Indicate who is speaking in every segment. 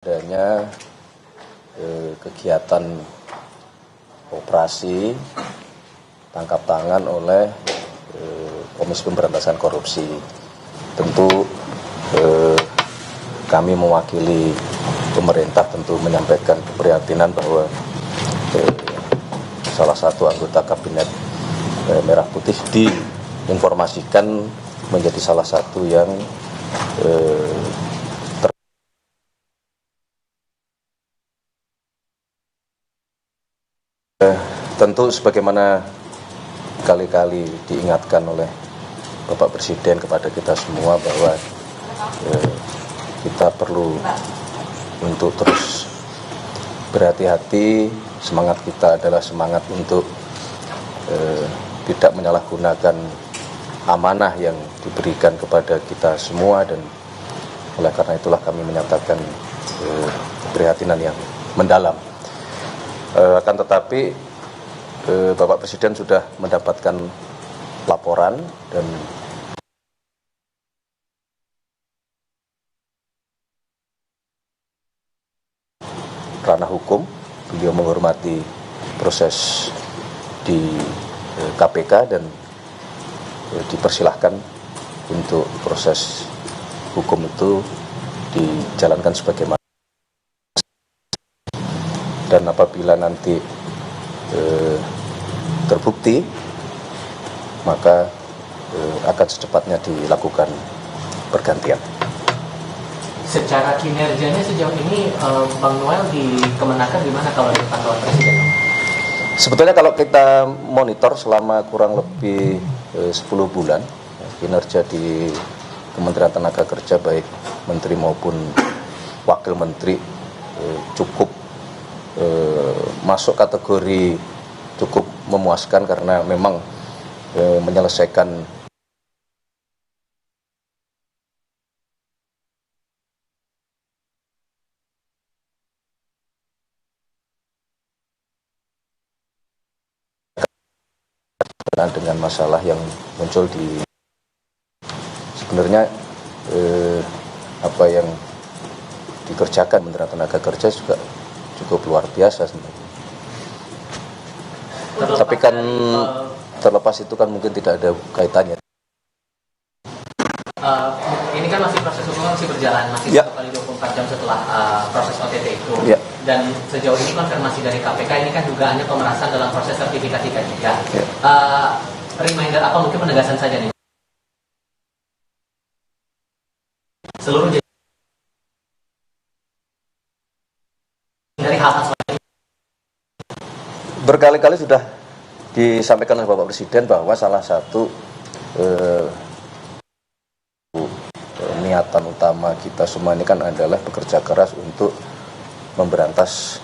Speaker 1: Adanya kegiatan operasi tangkap tangan oleh Komisi Pemberantasan Korupsi. Tentu kami mewakili pemerintah tentu menyampaikan keprihatinan bahwa salah satu anggota kabinet Merah Putih diinformasikan menjadi salah satu yang tentu sebagaimana kali-kali diingatkan oleh Bapak Presiden kepada kita semua bahwa kita perlu untuk terus berhati-hati. Semangat kita adalah semangat untuk tidak menyalahgunakan amanah yang diberikan kepada kita semua, dan oleh karena itulah kami menyatakan keprihatinan yang mendalam. Akan tetapi Bapak Presiden sudah mendapatkan laporan dan ranah hukum. Beliau menghormati proses di KPK dan dipersilahkan untuk proses hukum itu dijalankan sebagaimana. Dan apabila nanti terbukti, maka akan secepatnya dilakukan pergantian.
Speaker 2: Secara kinerjanya sejauh ini, Bang Noel di Kemenaker gimana kalau di pantauan Presiden?
Speaker 1: Sebetulnya kalau kita monitor selama kurang lebih 10 bulan, kinerja di Kementerian Tenaga Kerja baik Menteri maupun Wakil Menteri cukup masuk kategori cukup memuaskan, karena memang menyelesaikan dengan masalah yang muncul di sebenarnya apa yang dikerjakan Kementerian Tenaga Kerja juga cukup luar biasa sebenarnya. Tapi kan terlepas itu kan mungkin tidak ada kaitannya.
Speaker 2: Ini kan masih proses hukum masih berjalan, masih
Speaker 1: ya.
Speaker 2: 1 kali 24 jam setelah proses OTT itu.
Speaker 1: Ya.
Speaker 2: Dan sejauh ini konfirmasi dari KPK ini kan dugaannya pemerasan dalam proses sertifikasi K3. Ya. Reminder apa mungkin penegasan saja nih? Seluruh dari hal-hal seperti ini.
Speaker 1: Berkali-kali sudah disampaikan oleh Bapak Presiden bahwa salah satu niatan utama kita semua ini kan adalah bekerja keras untuk memberantas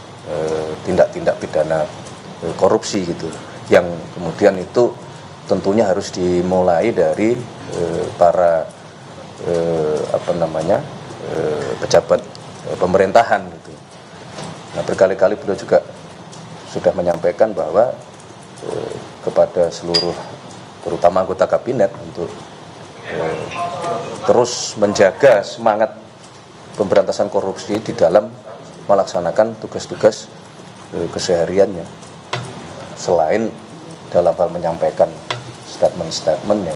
Speaker 1: tindak-tindak pidana korupsi gitu, yang kemudian itu tentunya harus dimulai dari para pejabat pemerintahan gitu. Nah, berkali-kali beliau juga sudah menyampaikan bahwa kepada seluruh terutama anggota kabinet untuk terus menjaga semangat pemberantasan korupsi di dalam melaksanakan tugas-tugas kesehariannya, selain dalam hal menyampaikan statement-statement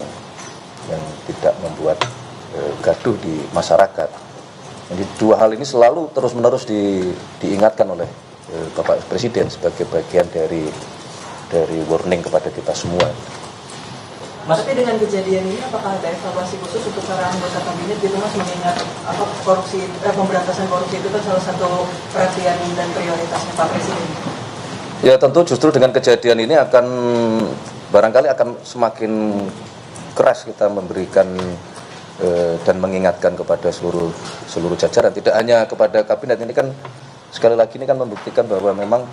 Speaker 1: yang tidak membuat gaduh di masyarakat. Jadi dua hal ini selalu terus-menerus diingatkan oleh Bapak Presiden sebagai bagian dari warning kepada kita semua.
Speaker 3: Maksudnya dengan kejadian ini apakah ada evaluasi khusus untuk para anggota kabinet gitu Mas, mengingat korupsi, pemberantasan korupsi itu kan salah satu perhatian dan prioritasnya Pak Presiden?
Speaker 1: Ya tentu justru dengan kejadian ini barangkali akan semakin keras kita memberikan dan mengingatkan kepada seluruh jajaran, tidak hanya kepada kabinet. Ini kan sekali lagi ini kan membuktikan bahwa memang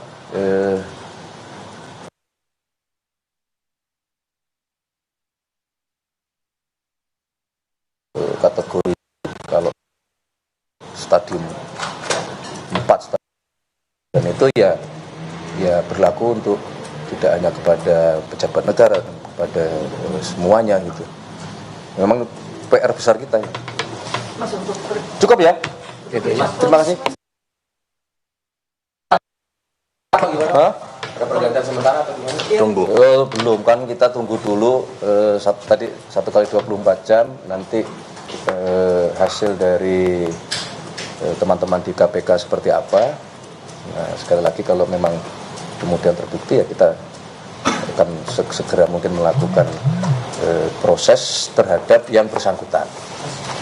Speaker 1: kategori kalau stadium 4 dan itu ya berlaku untuk tidak hanya kepada pejabat negara, kepada semuanya gitu. Memang PR besar kita ya.
Speaker 3: Mas, untuk
Speaker 1: cukup ya. Terima kasih.
Speaker 4: atau gimana?
Speaker 1: Hah?
Speaker 4: Ada pergantian sementara atau gimana?
Speaker 1: Tunggu. Belum, kan kita tunggu dulu tadi 1 kali 24 jam nanti hasil dari teman-teman di KPK seperti apa. Nah, sekali lagi kalau memang kemudian terbukti ya kita akan segera mungkin melakukan proses terhadap yang bersangkutan.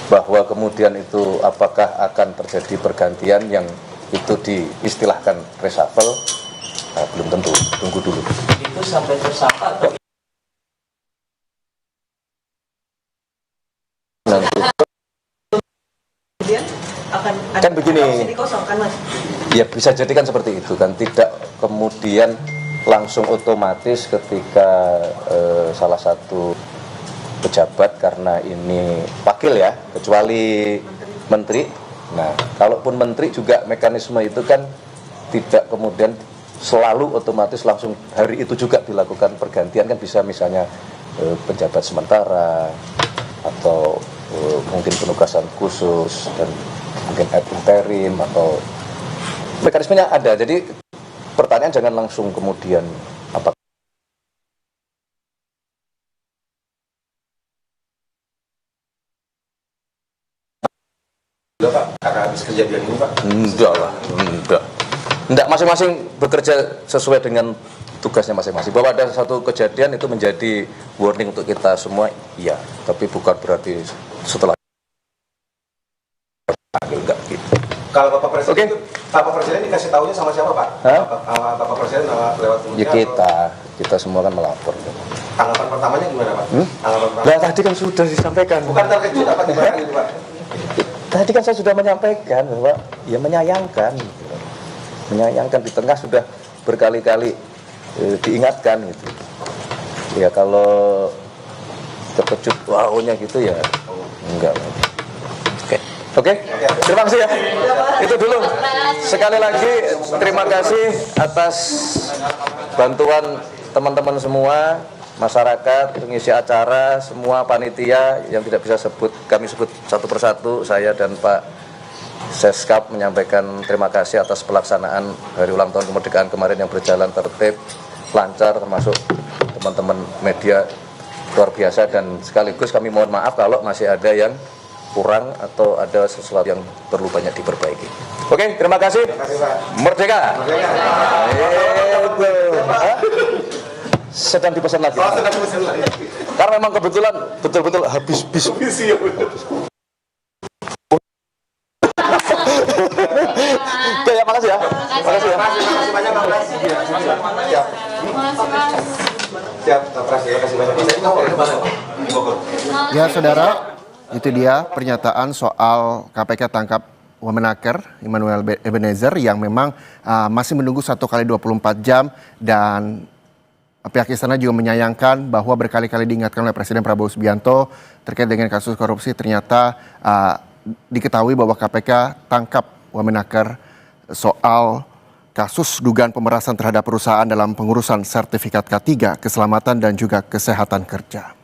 Speaker 1: Bahwa kemudian itu apakah akan terjadi pergantian yang itu diistilahkan reshuffle, nah, belum tentu, tunggu dulu.
Speaker 4: Itu sampai tersangka atau
Speaker 1: Nanti
Speaker 3: Kemudian akan ada
Speaker 1: Kan begini.
Speaker 3: opsi dikosongkan, Mas.
Speaker 1: ya bisa jadi kan seperti itu kan, tidak kemudian langsung otomatis ketika salah satu pejabat, karena ini wakil ya, kecuali menteri. Nah, kalaupun menteri juga mekanisme itu kan tidak kemudian selalu otomatis langsung hari itu juga dilakukan pergantian, kan bisa misalnya penjabat sementara atau mungkin penugasan khusus dan mungkin ad interim atau mekanismenya ada. Jadi pertanyaan jangan langsung kemudian apa
Speaker 4: enggak Pak, karena habis kejadian ini Pak?
Speaker 1: enggak lah, enggak, masing-masing bekerja sesuai dengan tugasnya masing-masing. Bahwa ada satu kejadian itu menjadi warning untuk kita semua, iya, tapi bukan berarti setelah enggak gitu.
Speaker 4: Kalau Bapak Presiden
Speaker 1: Oke.
Speaker 4: itu, Bapak Presiden dikasih tahunya sama siapa Pak?
Speaker 1: Hah?
Speaker 4: Bapak Presiden lewat
Speaker 1: Ya
Speaker 4: kementerian
Speaker 1: kita semua kan melapor.
Speaker 4: atau tanggapan pertamanya gimana Pak? Tanggapan pertama.
Speaker 1: Lah tadi kan sudah disampaikan.
Speaker 4: Bukan terkejut apa gimana gitu Pak?
Speaker 1: Tadi kan saya sudah menyampaikan bahwa ya menyayangkan, menyayangkan di tengah sudah berkali-kali diingatkan gitu. Ya kalau terkejut wownya gitu ya enggak. Oke, terima kasih ya. Itu dulu. Sekali lagi terima kasih atas bantuan teman-teman semua, masyarakat, pengisi acara, semua panitia yang tidak bisa kami sebut satu persatu. Saya dan Pak Seskap menyampaikan terima kasih atas pelaksanaan Hari Ulang Tahun Kemerdekaan kemarin yang berjalan tertib, lancar, termasuk teman-teman media luar biasa, dan sekaligus kami mohon maaf kalau masih ada yang kurang atau ada sesuatu yang perlu banyak diperbaiki. Oke, terima kasih. Merdeka. Sedang dipesan lagi. Karena memang kebetulan betul-betul habis bis. Oke ya, makasih ya. Makasih ya.
Speaker 4: Makasih banyak Pak. Siap. Siap, Pak Presiden, kasih banyak. Saya mau ke mana Pak? Di Bogor.
Speaker 5: Ya saudara, itu dia pernyataan soal KPK tangkap Wamenaker Immanuel Ebenezer yang memang masih menunggu 1 kali 24 jam, dan pihak istana juga menyayangkan bahwa berkali-kali diingatkan oleh Presiden Prabowo Subianto terkait dengan kasus korupsi. Ternyata diketahui bahwa KPK tangkap Wamenaker soal kasus dugaan pemerasan terhadap perusahaan dalam pengurusan sertifikat K3, keselamatan dan juga kesehatan kerja.